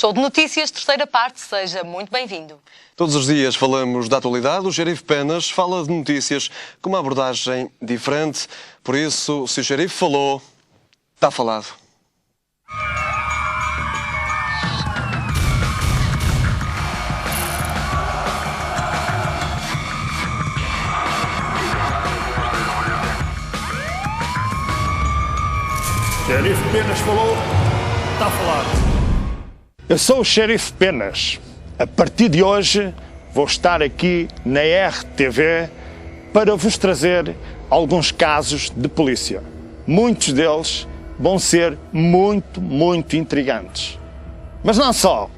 Show de Notícias, terceira parte, seja muito bem-vindo. Todos os dias falamos da atualidade. O Xerife Penas fala de notícias com uma abordagem diferente. Por isso, se o Xerife falou, está falado. Xerife Penas falou, está falado. Eu sou o Xerife Penas. A partir de hoje vou estar aqui na RTV para vos trazer alguns casos de polícia. Muitos deles vão ser muito intrigantes. Mas não só.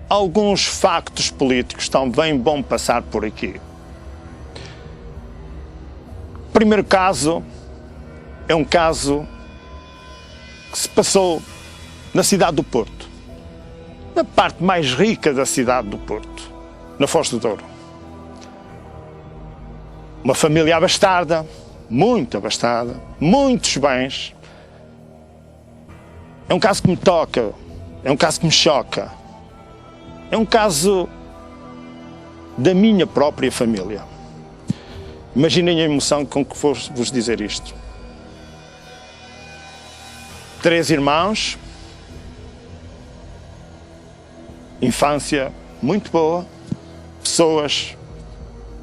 Alguns factos políticos também vão passar por aqui. O primeiro caso é um caso que se passou na cidade do Porto, na parte mais rica da cidade do Porto, na Foz do Douro. Uma família abastada, muito abastada, muitos bens. É um caso que me toca, é um caso que me choca, é um caso da minha própria família. Imaginem a emoção com que vou vos dizer isto. 3 irmãos, infância muito boa, pessoas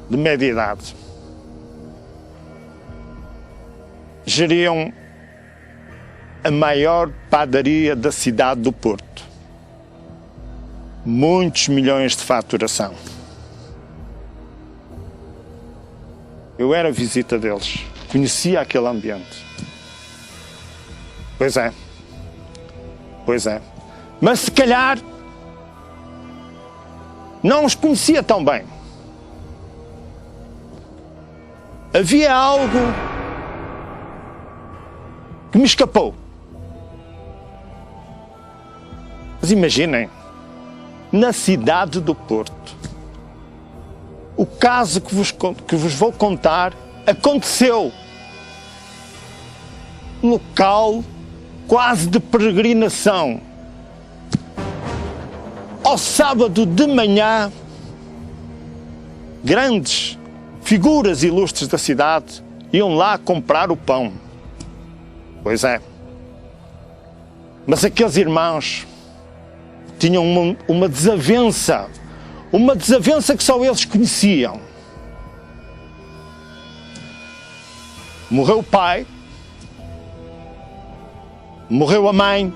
de média idade. Geriam a maior padaria da cidade do Porto. Muitos milhões de faturação. Eu era visita deles, conhecia aquele ambiente. Pois é. Mas se calhar não os conhecia tão bem. Havia algo que me escapou. Mas imaginem, na cidade do Porto, o caso que vos vou contar aconteceu. Local quase de peregrinação. Ao sábado de manhã, grandes figuras ilustres da cidade iam lá comprar o pão. Pois é. Mas aqueles irmãos tinham uma desavença que só eles conheciam. Morreu o pai, morreu a mãe,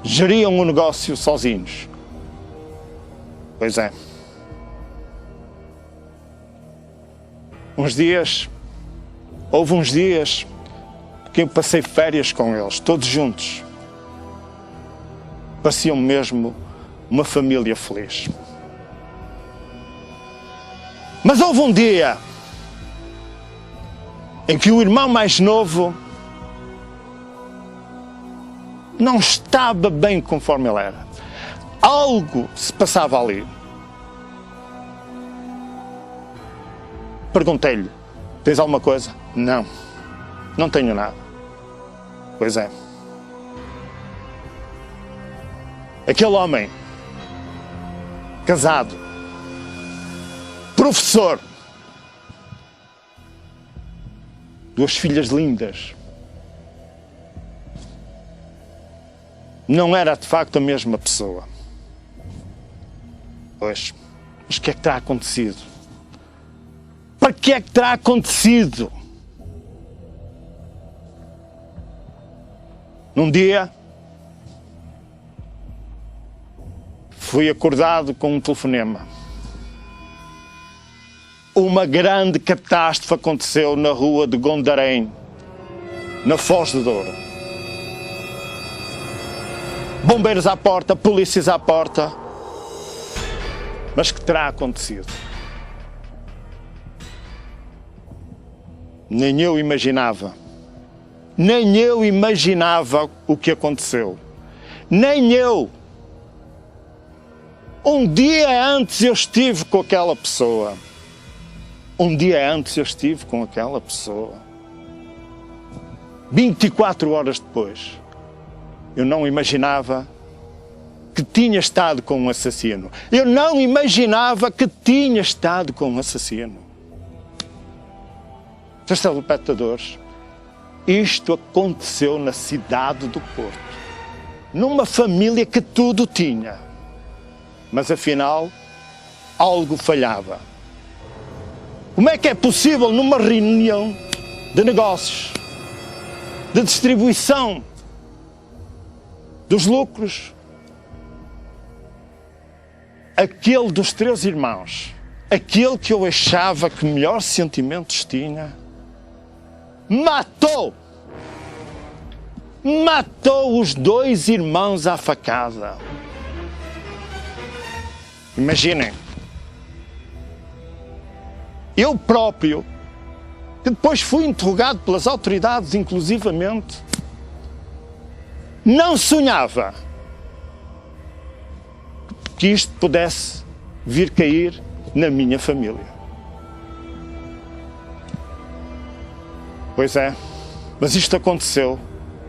geriam o negócio sozinhos. Pois é. Houve uns dias que eu passei férias com eles, todos juntos. Pareciam mesmo uma família feliz. Mas houve um dia em que o irmão mais novo não estava bem conforme ele era. Algo se passava ali. Perguntei-lhe, tens alguma coisa? Não, não tenho nada. Pois é. Aquele homem, casado, professor, 2 filhas lindas, não era de facto a mesma pessoa. Pois, mas o que é que terá acontecido? Para que é que terá acontecido? Num dia, fui acordado com um telefonema. Uma grande catástrofe aconteceu na rua de Gondarém, na Foz do Douro. Bombeiros à porta, polícias à porta. Mas que terá acontecido? Nem eu imaginava o que aconteceu. Nem eu. Um dia antes eu estive com aquela pessoa. 24 horas depois, Eu não imaginava que tinha estado com um assassino. Eu não imaginava que tinha estado com um assassino. Seus telespectadores, isto aconteceu na cidade do Porto, numa família que tudo tinha, mas afinal algo falhava. Como é que é possível numa reunião de negócios, de distribuição dos lucros, aquele dos 3 irmãos, aquele que eu achava que melhores sentimentos tinha, matou os 2 irmãos à facada. Imaginem, eu próprio, que depois fui interrogado pelas autoridades inclusivamente, não sonhava que isto pudesse vir cair na minha família. Pois é, mas isto aconteceu.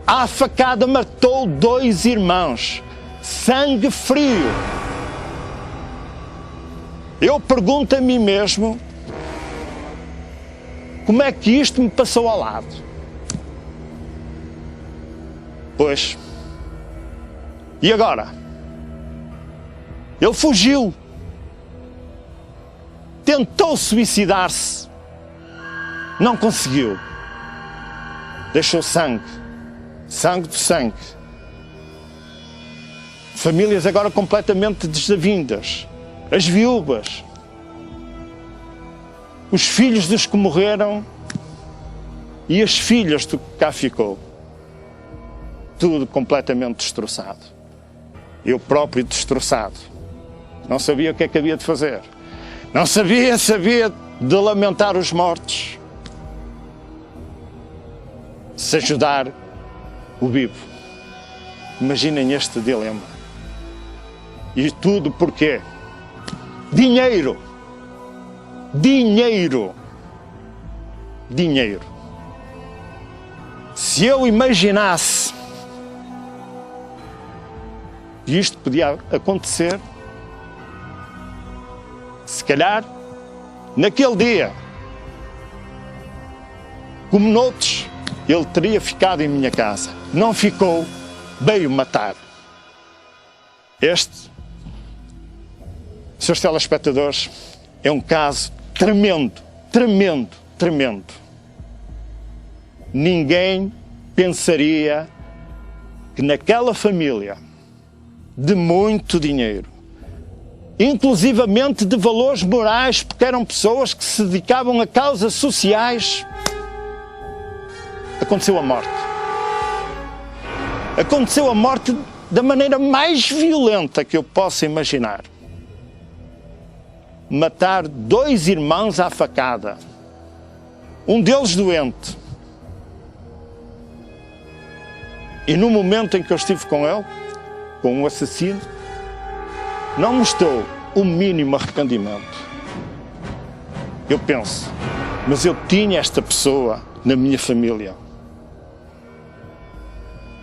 A facada matou 2 irmãos. Sangue frio. Eu pergunto a mim mesmo, como é que isto me passou ao lado? Pois, e agora? Ele fugiu. Tentou suicidar-se. Não conseguiu. Deixou sangue. Sangue do sangue. Famílias agora completamente desavindas. As viúvas. Os filhos dos que morreram e as filhas do que cá ficou. Tudo completamente destroçado. Eu próprio destroçado. Não sabia o que é que havia de fazer. Não sabia de lamentar os mortos. Se ajudar o vivo. Imaginem este dilema. E tudo porquê? Dinheiro. Dinheiro. Dinheiro. Se eu imaginasse que isto podia acontecer, se calhar, naquele dia, como noutros, ele teria ficado em minha casa. Não ficou, veio matar. Este, seus telespectadores, é um caso tremendo, tremendo, tremendo. Ninguém pensaria que naquela família de muito dinheiro, inclusivamente de valores morais, porque eram pessoas que se dedicavam a causas sociais, aconteceu a morte. Aconteceu a morte da maneira mais violenta que eu possa imaginar. Matar 2 irmãos à facada. Um deles doente. E no momento em que eu estive com ele, com o assassino, não mostrou o mínimo arrependimento. Eu penso, mas eu tinha esta pessoa na minha família.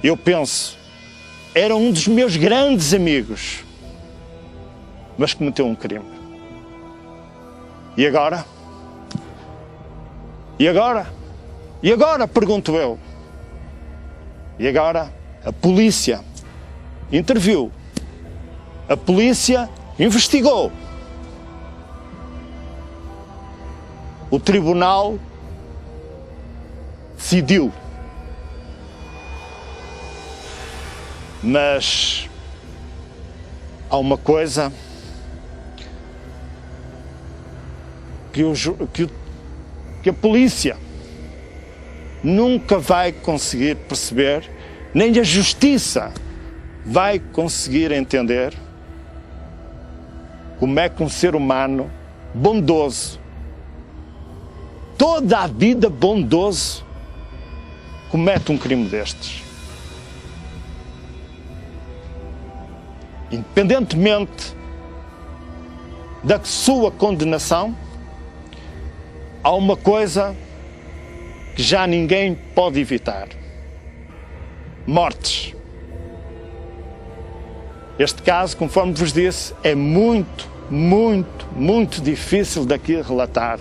Eu penso, era um dos meus grandes amigos, mas cometeu um crime. E agora? E agora? E agora, pergunto eu. E agora a polícia interviu. A polícia investigou. O tribunal decidiu. Mas há uma coisa que a polícia nunca vai conseguir perceber, nem a justiça vai conseguir entender como é que um ser humano bondoso, toda a vida bondoso, comete um crime destes. Independentemente da sua condenação, há uma coisa que já ninguém pode evitar: mortes. Este caso, conforme vos disse, é muito difícil daqui relatar.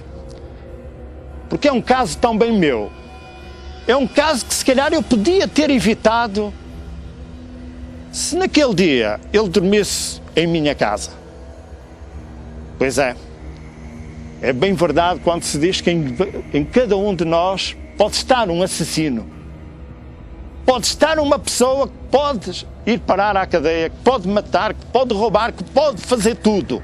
Porque é um caso tão bem meu. É um caso que se calhar eu podia ter evitado se naquele dia ele dormisse em minha casa. Pois é. É bem verdade quando se diz que em cada um de nós pode estar um assassino. Pode estar uma pessoa que pode ir parar à cadeia, que pode matar, que pode roubar, que pode fazer tudo.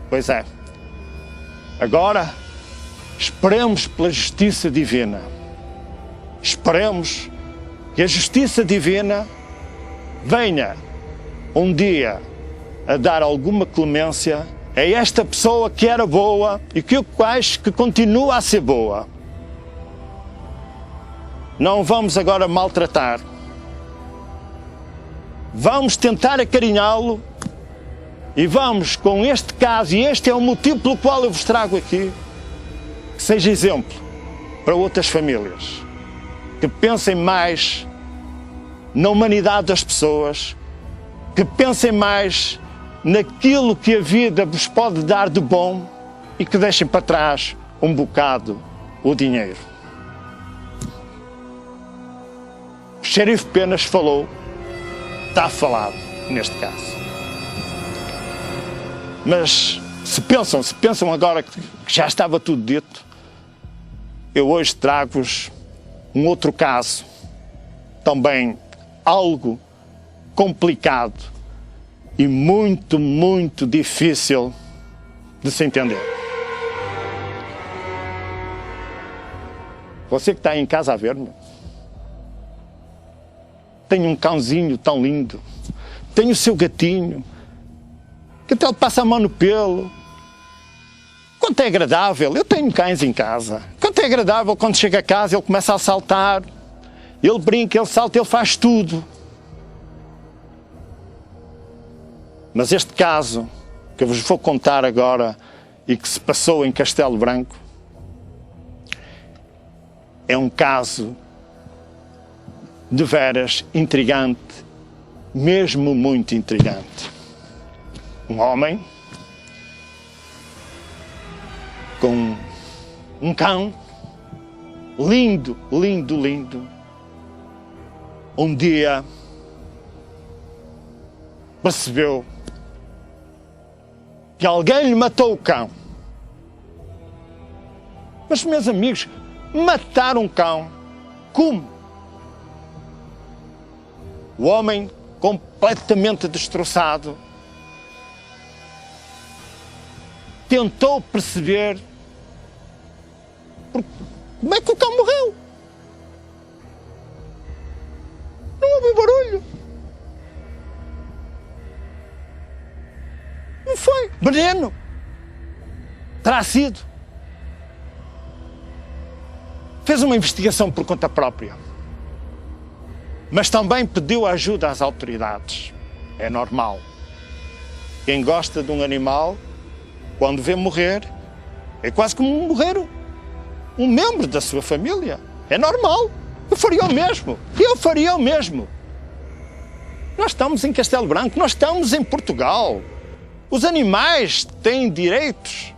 Pois é. Agora, esperemos pela justiça divina. Esperemos que a justiça divina venha um dia a dar alguma clemência a esta pessoa que era boa e que eu acho que continua a ser boa. Não vamos agora maltratar. Vamos tentar acarinhá-lo e vamos, com este caso, e este é o motivo pelo qual eu vos trago aqui, que seja exemplo para outras famílias, que pensem mais na humanidade das pessoas, que pensem mais naquilo que a vida vos pode dar de bom e que deixem para trás um bocado o dinheiro. O xerife Penas falou, está falado neste caso. Mas se pensam agora que já estava tudo dito, eu hoje trago-vos um outro caso, também algo complicado e muito difícil de se entender. Você que está aí em casa a ver-me, tem um cãozinho tão lindo, tem o seu gatinho, que até ele passa a mão no pelo. Quanto é agradável, eu tenho cães em casa, quanto é agradável quando chega a casa ele começa a saltar, ele brinca, ele salta, ele faz tudo. Mas este caso que eu vos vou contar agora e que se passou em Castelo Branco é um caso de veras intrigante, mesmo muito intrigante. Um homem com um cão lindo, um dia percebeu que alguém lhe matou o cão. Mas, meus amigos, matar um cão, como? O homem completamente destroçado tentou perceber como é que o cão morreu. Não houve barulho. Não foi. Veneno. Terá sido. Fez uma investigação por conta própria. Mas também pediu ajuda às autoridades. É normal. Quem gosta de um animal, quando vê morrer, é quase como morrer um membro da sua família. É normal. Eu faria o mesmo. Eu faria o mesmo. Nós estamos em Castelo Branco, nós estamos em Portugal. Os animais têm direitos.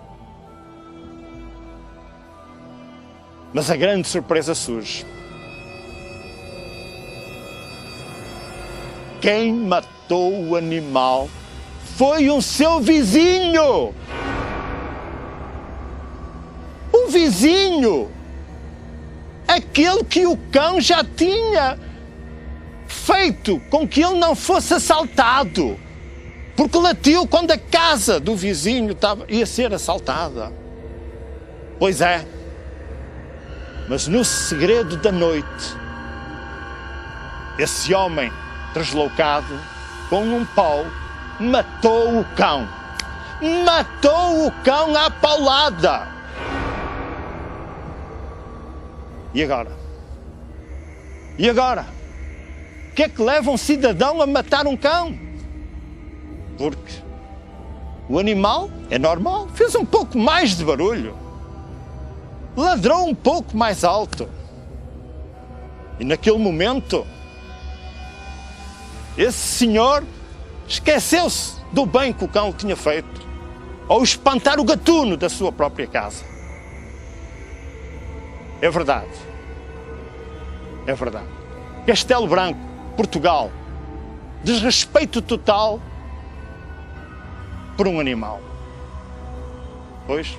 Mas a grande surpresa surge. Quem matou o animal foi o seu vizinho. O vizinho. Aquele que o cão já tinha feito com que ele não fosse assaltado. Porque latiu quando a casa do vizinho ia ser assaltada. Pois é. Mas no segredo da noite, esse homem deslocado, com um pau, matou o cão. Matou o cão à paulada. E agora? E agora? O que é que leva um cidadão a matar um cão? Porque o animal, é normal, fez um pouco mais de barulho. Ladrou um pouco mais alto. E naquele momento, esse senhor esqueceu-se do bem que o cão tinha feito ao espantar o gatuno da sua própria casa. É verdade. É verdade. Castelo Branco, Portugal, desrespeito total por um animal. Pois,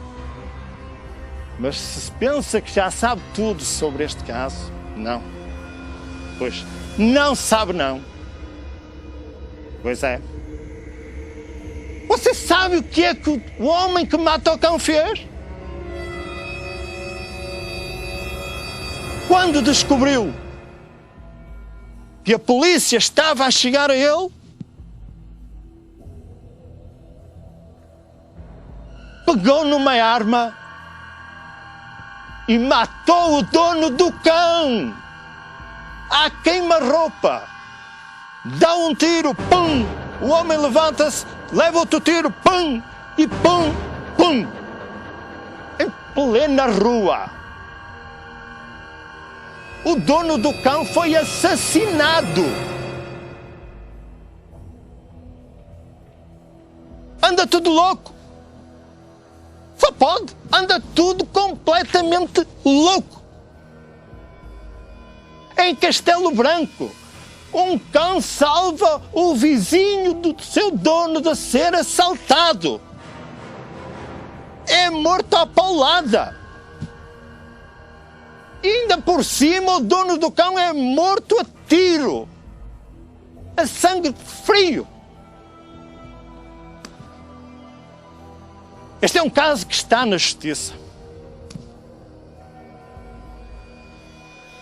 mas se pensa que já sabe tudo sobre este caso, não. Pois, não sabe não. Pois é. Você sabe o que é que o homem que mata o cão fez? Quando descobriu que a polícia estava a chegar a ele, pegou numa arma e matou o dono do cão. À queima-roupa. Dá um tiro, pum! O homem levanta-se, leva outro tiro, pum! E pum, pum! Em plena rua. O dono do cão foi assassinado. Anda tudo louco. Só pode. Anda tudo completamente louco. Em Castelo Branco, um cão salva o vizinho do seu dono de ser assaltado. É morto à paulada. Ainda por cima, o dono do cão é morto a tiro. A sangue frio. Este é um caso que está na justiça.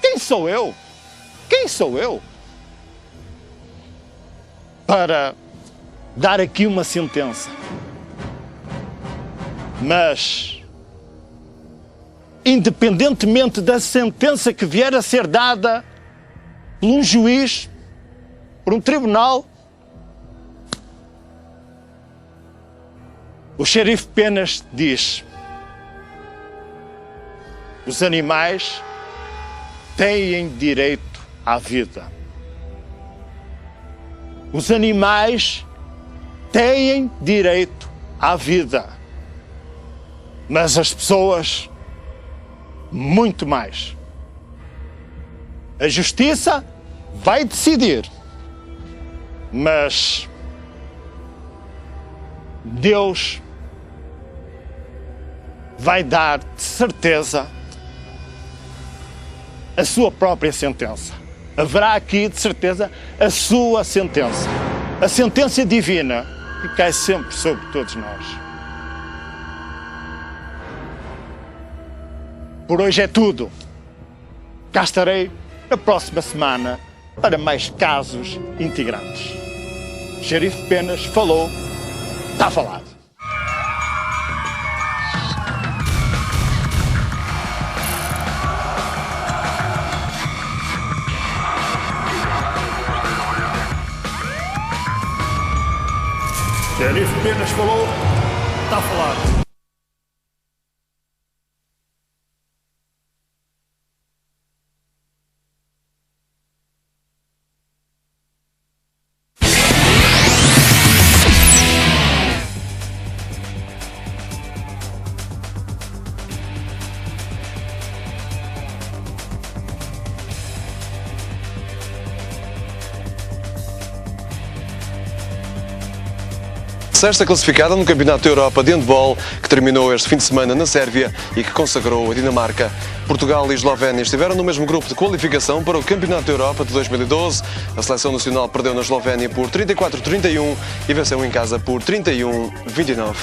Quem sou eu? Quem sou eu para dar aqui uma sentença? Mas, independentemente da sentença que vier a ser dada por um juiz, por um tribunal, o xerife Penas diz: os animais têm direito à vida. Os animais têm direito à vida. Mas as pessoas, muito mais. A justiça vai decidir. Mas Deus vai dar, de certeza, a sua própria sentença. Haverá aqui, de certeza, a sua sentença. A sentença divina que cai sempre sobre todos nós. Por hoje é tudo. Cá estarei na próxima semana para mais casos integrantes. Xerife Penas falou, está falado. Xerife Penas falou, está falado. Sexta classificada no Campeonato da Europa de Handball, que terminou este fim de semana na Sérvia e que consagrou a Dinamarca. Portugal e Eslovénia estiveram no mesmo grupo de qualificação para o Campeonato da Europa de 2012. A seleção nacional perdeu na Eslovénia por 34-31 e venceu em casa por 31-29.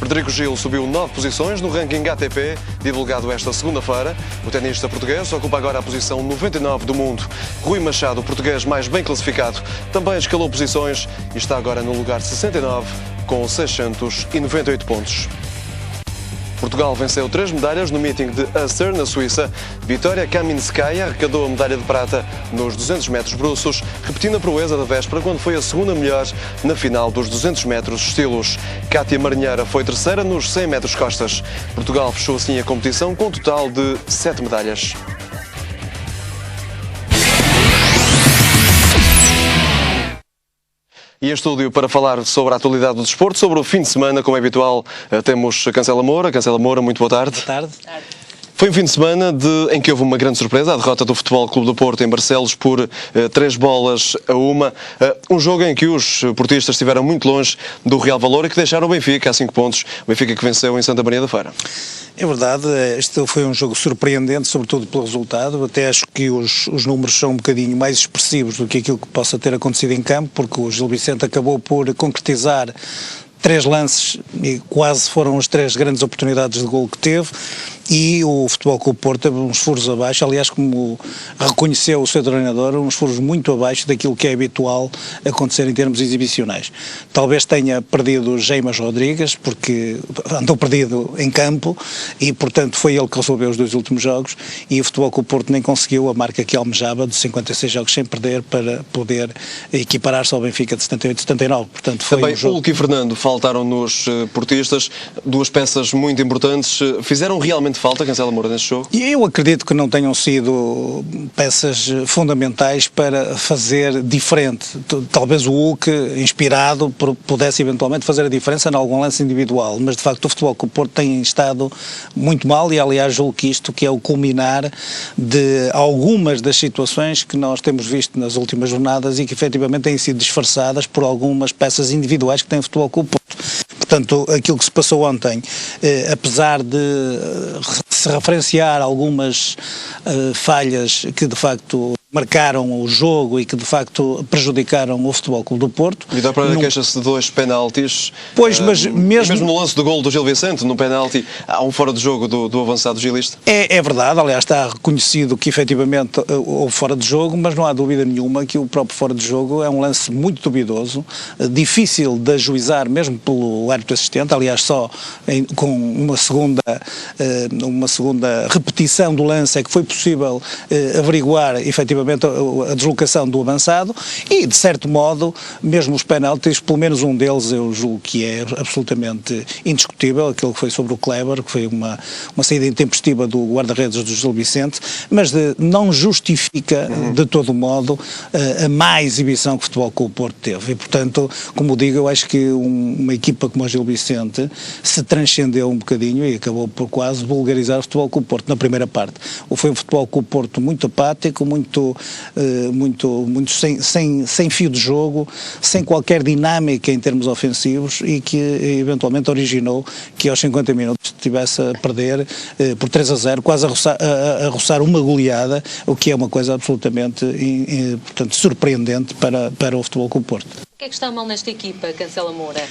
Frederico Gil subiu 9 posições no ranking ATP, divulgado esta segunda-feira. O tenista português ocupa agora a posição 99 do mundo. Rui Machado, o português mais bem classificado, também escalou posições e está agora no lugar 69, com 698 pontos. Portugal venceu 3 medalhas no meeting de Aster, na Suíça. Vitória Kaminskaya arrecadou a medalha de prata nos 200 metros bruços, repetindo a proeza da véspera quando foi a segunda melhor na final dos 200 metros estilos. Cátia Marinheira foi terceira nos 100 metros costas. Portugal fechou assim a competição com um total de 7 medalhas. E em estúdio para falar sobre a atualidade do desporto, sobre o fim de semana, como é habitual, temos a Cancela Moura. Cancela Moura, muito boa tarde. Boa tarde. Foi um fim de semana em que houve uma grande surpresa, a derrota do Futebol Clube do Porto em Barcelos por 3-1. Um jogo em que os portistas estiveram muito longe do Real Valor e que deixaram o Benfica a 5 pontos. O Benfica que venceu em Santa Maria da Feira. É verdade, este foi um jogo surpreendente, sobretudo pelo resultado. Até acho que os números são um bocadinho mais expressivos do que aquilo que possa ter acontecido em campo, porque o Gil Vicente acabou por concretizar 3 lances e quase foram as 3 grandes oportunidades de golo que teve, e o Futebol Clube do Porto teve uns furos abaixo, aliás, como reconheceu o seu treinador, uns furos muito abaixo daquilo que é habitual acontecer em termos exibicionais. Talvez tenha perdido Jaime Rodrigues, porque andou perdido em campo e, portanto, foi ele que resolveu os 2 últimos jogos, e o Futebol Clube do Porto nem conseguiu a marca que almejava de 56 jogos sem perder para poder equiparar-se ao Benfica de 78-79. Portanto, foi também um jogo... Hulk e Fernando faltaram nos portistas, 2 peças muito importantes. Fizeram realmente falta, Cancela Moura, neste jogo? E eu acredito que não tenham sido peças fundamentais para fazer diferente. Talvez o Hulk, inspirado, pudesse eventualmente fazer a diferença em algum lance individual, mas de facto o Futebol Clube do Porto tem estado muito mal, e aliás julgo que isto que é o culminar de algumas das situações que nós temos visto nas últimas jornadas e que efetivamente têm sido disfarçadas por algumas peças individuais que tem o Futebol Clube do Porto. Portanto, aquilo que se passou ontem, apesar de se referenciar algumas falhas que de facto marcaram o jogo e que de facto prejudicaram o Futebol Clube do Porto. E dá para queixa-se de 2 penaltis. Pois, mas mesmo no lance do golo do Gil Vicente, no penalti, há um fora de jogo do avançado gilista. É verdade, aliás está reconhecido que efetivamente houve fora de jogo, mas não há dúvida nenhuma que o próprio fora de jogo é um lance muito duvidoso, difícil de ajuizar mesmo pelo árbitro assistente, aliás só com uma segunda repetição do lance é que foi possível averiguar efetivamente a deslocação do avançado, e de certo modo mesmo os penaltis, pelo menos um deles eu julgo que é absolutamente indiscutível, aquele que foi sobre o Kleber, que foi uma saída intempestiva do guarda-redes do Gil Vicente, mas não justifica de todo modo a má exibição que o Futebol Clube do Porto teve, e portanto, como digo, eu acho que uma equipa como o Gil Vicente se transcendeu um bocadinho e acabou por quase vulgarizar o Futebol Clube do Porto na primeira parte. Foi um Futebol Clube do Porto muito apático, muito sem fio de jogo, sem qualquer dinâmica em termos ofensivos, e que eventualmente originou que aos 50 minutos estivesse a perder por 3-0, quase a roçar uma goleada, o que é uma coisa absolutamente portanto, surpreendente para o Futebol Clube do Porto. O que é que está mal nesta equipa, Cancela Moura?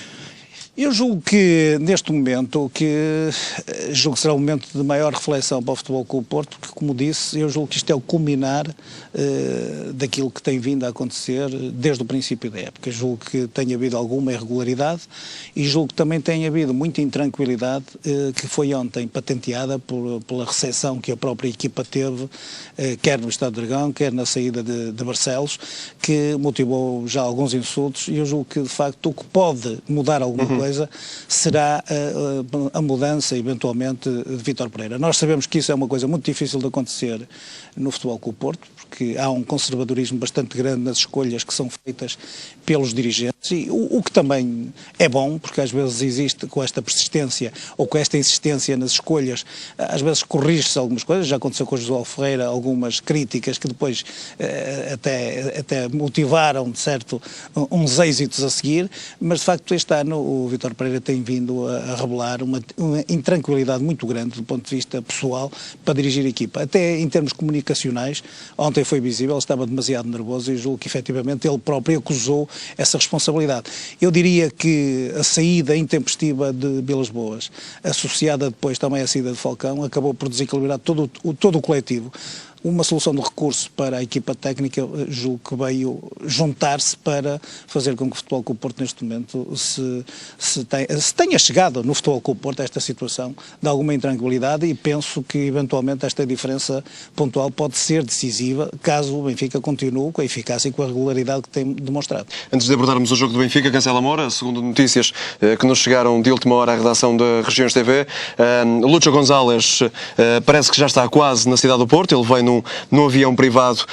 Eu julgo que, neste momento, julgo que será um momento de maior reflexão para o Futebol Clube do Porto, porque, como disse, eu julgo que isto é o culminar daquilo que tem vindo a acontecer desde o princípio da época. Julgo que tem havido alguma irregularidade e julgo que também tem havido muita intranquilidade que foi ontem patenteada pela recepção que a própria equipa teve, quer no Estádio do Dragão, quer na saída de Barcelos, que motivou já alguns insultos, e eu julgo que, de facto, o que pode mudar alguma coisa será a mudança, eventualmente, de Vítor Pereira. Nós sabemos que isso é uma coisa muito difícil de acontecer no Futebol Clube do Porto, porque há um conservadorismo bastante grande nas escolhas que são feitas pelos dirigentes, e o que também é bom, porque às vezes existe, com esta persistência ou com esta insistência nas escolhas, às vezes corrige-se algumas coisas. Já aconteceu com o José Ferreira algumas críticas que depois até motivaram, de certo, uns êxitos a seguir, mas de facto este ano o Vítor Pereira tem vindo a revelar uma intranquilidade muito grande do ponto de vista pessoal para dirigir a equipa, até em termos comunicacionais. Ontem foi visível, ele estava demasiado nervoso, e julgo que efetivamente ele próprio acusou essa responsabilidade. Eu diria que a saída intempestiva de Vilas Boas, associada depois também à saída de Falcão, acabou por desequilibrar todo o coletivo. Uma solução de recurso para a equipa técnica, julgo que veio juntar-se para fazer com que o Futebol Clube do Porto neste momento se tenha chegado no Futebol Clube do Porto a esta situação de alguma intranquilidade, e penso que eventualmente esta diferença pontual pode ser decisiva caso o Benfica continue com a eficácia e com a regularidade que tem demonstrado. Antes de abordarmos o jogo do Benfica, Cancela Moura, segundo notícias que nos chegaram de última hora à redação da Regiões TV, Lúcio González parece que já está quase na cidade do Porto. Ele veio num avião privado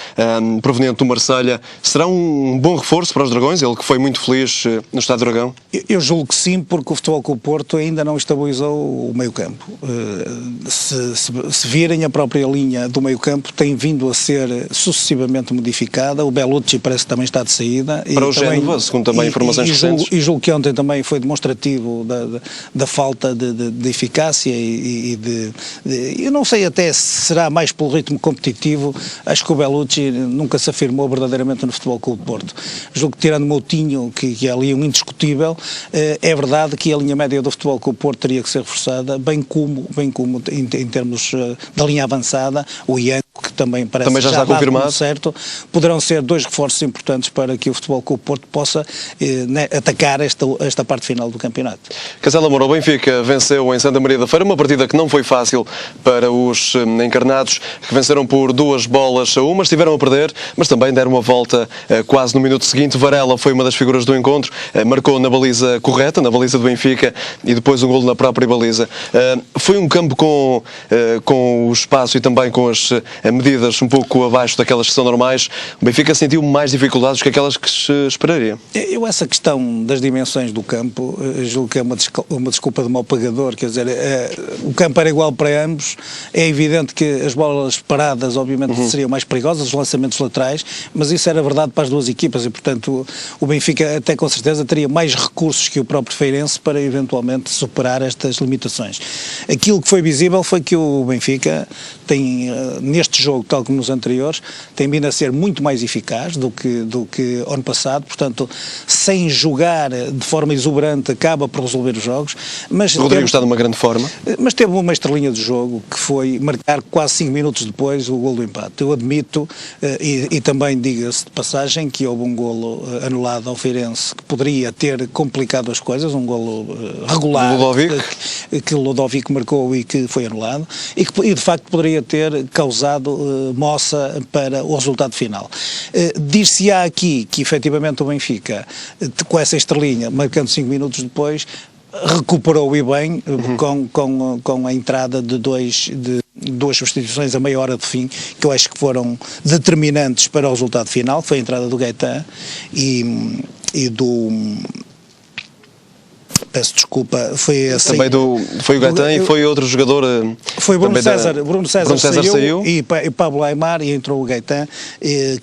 proveniente do Marselha. Será um bom reforço para os Dragões, ele que foi muito feliz no Estádio do Dragão? Eu julgo que sim, porque o Futebol Clube do Porto ainda não estabilizou o meio-campo. Se virem, a própria linha do meio-campo tem vindo a ser sucessivamente modificada. O Bellucci parece que também está de saída. Para o Génova, segundo também informações recentes. E julgo que ontem também foi demonstrativo da falta de eficácia eu não sei até se será mais pelo ritmo competitivo. Acho que o Bellucci nunca se afirmou verdadeiramente no Futebol Clube do Porto. Julgo que, tirando o Moutinho, que é ali um indiscutível, é verdade que a linha média do Futebol Clube do Porto teria que ser reforçada, bem como em termos da linha avançada, o Ian, que também parece já está confirmado, certo, poderão ser dois reforços importantes para que o Futebol Clube do Porto possa atacar esta parte final do campeonato. Castelo Moura, o Benfica venceu em Santa Maria da Feira, uma partida que não foi fácil para os encarnados, que venceram por 2-1, estiveram a perder, mas também deram uma volta quase no minuto seguinte. Varela foi uma das figuras do encontro, marcou na baliza correta, na baliza do Benfica, e depois um golo na própria baliza. Foi um campo com o espaço e também com as medidas um pouco abaixo daquelas que são normais. O Benfica sentiu mais dificuldades que aquelas que se esperaria. Essa questão das dimensões do campo, julgo que é uma desculpa de mau pagador, quer dizer, o campo era igual para ambos. É evidente que as bolas paradas obviamente seriam mais perigosas, os lançamentos laterais, mas isso era verdade para as duas equipas e, portanto, o Benfica até com certeza teria mais recursos que o próprio Feirense para eventualmente superar estas limitações. Aquilo que foi visível foi que o Benfica tem, neste jogo, tal como nos anteriores, tem vindo a ser muito mais eficaz do que ano passado, portanto, sem jogar de forma exuberante, acaba por resolver os jogos. Mas o Rodrigo está numa grande forma. Mas teve uma estrelinha do jogo, que foi marcar quase 5 minutos depois o golo do empate. Eu admito, e também diga-se de passagem, que houve um golo anulado ao Feirense, que poderia ter complicado as coisas, um golo regular, que o Ludovic marcou e que foi anulado, e de facto poderia ter causado moça para o resultado final. Dir-se-á aqui que efetivamente o Benfica, com essa estrelinha, marcando 5 minutos depois, recuperou e bem, com a entrada de duas substituições a meia hora de fim, que eu acho que foram determinantes para o resultado final. Foi a entrada do Gaetan e do... Peço desculpa, foi assim. Também foi o Gaetan e foi outro jogador. Foi Bruno César saiu e Pablo Aimar, e entrou o Gaetan,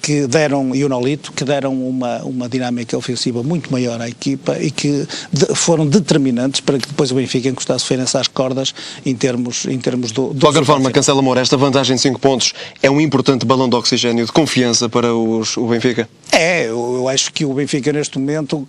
que deram, e o Nolito, que deram uma dinâmica ofensiva muito maior à equipa e que foram determinantes para que depois o Benfica encostasse o Feirense às cordas em termos do... De qualquer forma, Castelo Moura, esta vantagem de 5 pontos é um importante balão de oxigênio de confiança para o Benfica? Eu acho que o Benfica neste momento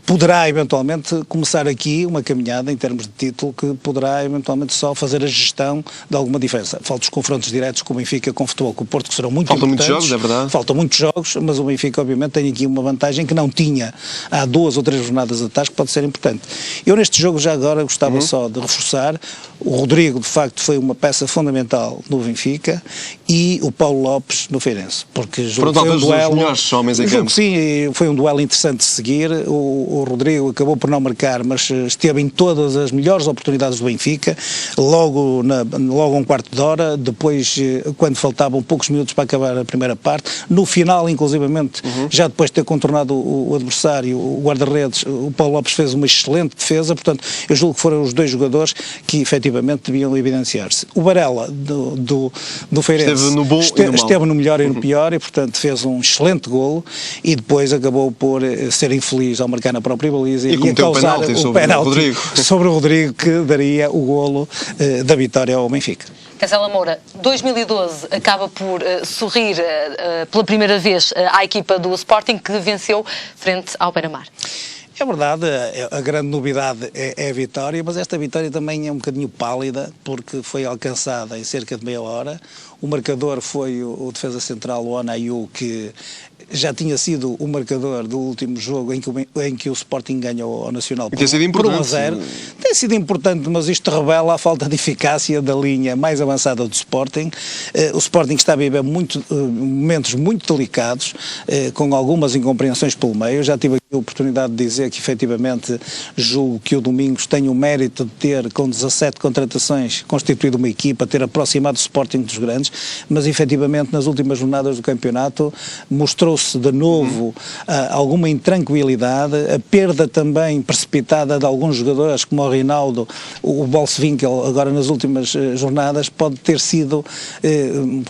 poderá eventualmente começar aqui uma caminhada em termos de título que poderá eventualmente só fazer a gestão de alguma diferença. Faltam os confrontos diretos com o Benfica, com o Futebol Clube do Porto, que serão muito importantes. Faltam muitos jogos, é verdade. Faltam muitos jogos, mas o Benfica obviamente tem aqui uma vantagem que não tinha há 2 ou 3 jornadas atrás, que pode ser importante. Eu neste jogo já agora gostava só de reforçar, o Rodrigo de facto foi uma peça fundamental no Benfica e o Paulo Lopes no Feirense, porque foram talvez os melhores homens em campo. Sim, foi um duelo interessante de seguir. O Rodrigo acabou por não marcar, mas esteve em todas as melhores oportunidades do Benfica, logo a um quarto de hora, depois quando faltavam poucos minutos para acabar a primeira parte, no final inclusivamente, já depois de ter contornado o adversário, o guarda-redes, o Paulo Lopes fez uma excelente defesa, portanto eu julgo que foram os dois jogadores que efetivamente deviam evidenciar-se. O Varela do Feirense esteve no bom e no mau. Esteve no melhor e no pior e portanto fez um excelente golo e depois acabou por ser infeliz ao marcar na própria baliza e a causar o penalti sobre o Rodrigo, que daria o golo da vitória ao Benfica. Castelo Moura, 2012 acaba por sorrir pela primeira vez à equipa do Sporting, que venceu frente ao Beira-Mar. É verdade, a grande novidade é a vitória, mas esta vitória também é um bocadinho pálida, porque foi alcançada em cerca de meia hora. O marcador foi o defesa central, o Onayu, que já tinha sido o marcador do último jogo em que o Sporting ganhou ao Nacional tem sido por importante. 1-0. Tem sido importante, mas isto revela a falta de eficácia da linha mais avançada do Sporting. O Sporting está a viver momentos muito delicados, com algumas incompreensões pelo meio. Eu já tive aqui a oportunidade de dizer que, efetivamente, julgo que o Domingos tem o mérito de ter, com 17 contratações, constituído uma equipa, ter aproximado o Sporting dos grandes, mas, efetivamente, nas últimas jornadas do campeonato, mostrou-se de novo alguma intranquilidade, a perda também precipitada de alguns jogadores, como o Rinaldo, o Bolswinkel, agora nas últimas jornadas, pode ter sido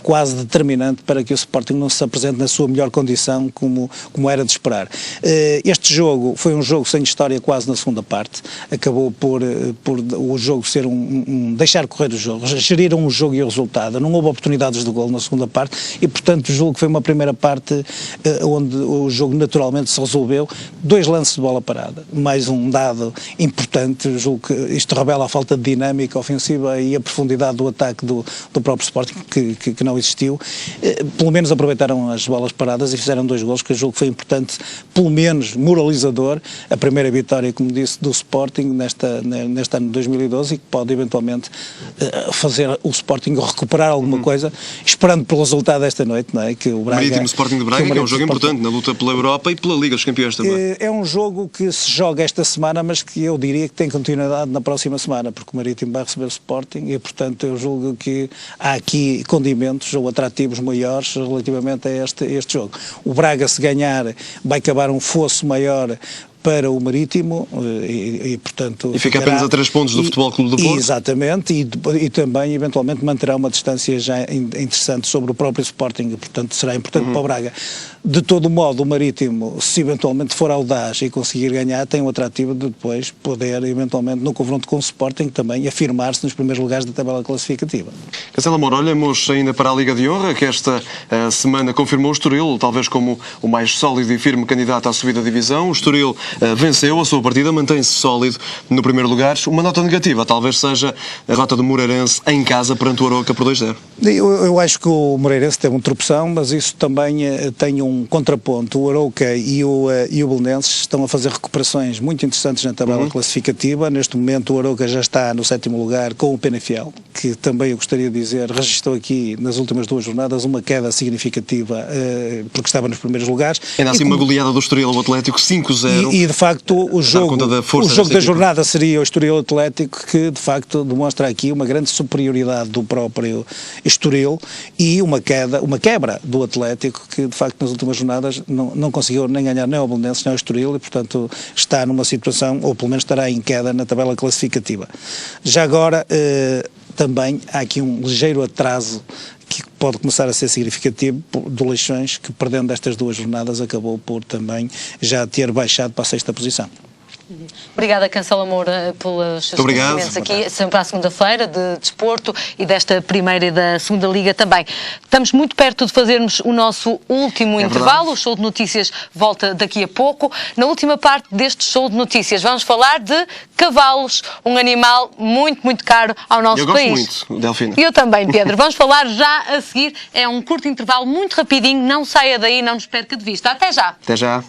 quase determinante para que o Sporting não se apresente na sua melhor condição, como era de esperar. Este jogo foi um jogo sem história quase na segunda parte, acabou por o jogo ser deixar correr o jogo, geriram o jogo e o resultado, não houve oportunidades de gol na segunda parte e, portanto, julgo que foi uma primeira parte onde o jogo naturalmente se resolveu. 2 lances de bola parada, mais um dado importante, julgo que isto revela a falta de dinâmica ofensiva e a profundidade do ataque do próprio Sporting, que não existiu. Pelo menos aproveitaram as bolas paradas e fizeram 2 golos, que eu julgo que foi importante, pelo menos moralizador, a primeira vitória, como disse, do Sporting neste ano de 2012 e que pode eventualmente fazer o Sporting recuperar alguma coisa, esperando pelo resultado desta noite, não é? Que o Braga, Marítimo Sporting de Braga, que é um jogo importante na luta pela Europa e pela Liga dos Campeões também. É um jogo que se joga esta semana, mas que eu diria que tem continuidade na próxima semana, porque o Marítimo vai receber o Sporting e, portanto, eu julgo que há aqui condimentos ou atrativos maiores relativamente a este jogo. O Braga, se ganhar, vai acabar um fosso maior para o Marítimo e portanto... E fica apenas a 3 pontos do Futebol Clube do Porto. Exatamente, e também eventualmente manterá uma distância já interessante sobre o próprio Sporting, e portanto será importante para o Braga. De todo modo, o Marítimo, se eventualmente for audaz e conseguir ganhar, tem o atrativo de depois poder, eventualmente, no confronto com o Sporting, também afirmar-se nos primeiros lugares da tabela classificativa. Cancelo Moura, olhamos ainda para a Liga de Honra, que esta semana confirmou o Estoril, talvez como o mais sólido e firme candidato à subida da divisão. O Estoril venceu a sua partida, mantém-se sólido no primeiro lugar. Uma nota negativa talvez seja a derrota do Moreirense em casa perante o Arouca por 2-0. Eu acho que o Moreirense teve um tropeção, mas isso também tem um contraponto. O Arouca e o Belenenses estão a fazer recuperações muito interessantes na tabela classificativa. Neste momento o Arouca já está no 7º lugar com o Penafiel, que também eu gostaria de dizer, registrou aqui nas últimas 2 jornadas uma queda significativa, porque estava nos primeiros lugares. Ainda assim uma goleada do Estoril ao Atlético 5-0. E de facto o jogo da jornada seria o Estoril Atlético, que de facto demonstra aqui uma grande superioridade do próprio Estoril e uma quebra do Atlético, que de facto nas últimas jornadas não conseguiu nem ganhar nem ao Belenenses nem ao Estoril e portanto está numa situação, ou pelo menos estará em queda na tabela classificativa. Já agora também há aqui um ligeiro atraso que pode começar a ser significativo do Leixões, que perdendo estas 2 jornadas acabou por também já ter baixado para a 6ª posição. Obrigada, Cancelo Moura, pelos seus conhecimentos aqui, sempre à segunda-feira, de desporto e desta primeira e da segunda Liga também. Estamos muito perto de fazermos o nosso último intervalo, o show de notícias volta daqui a pouco. Na última parte deste show de notícias vamos falar de cavalos, um animal muito, muito caro ao nosso país. Eu gosto muito, Delfina. Eu também, Pedro. Vamos falar já a seguir, é um curto intervalo muito rapidinho, não saia daí, não nos perca de vista. Até já! Até já!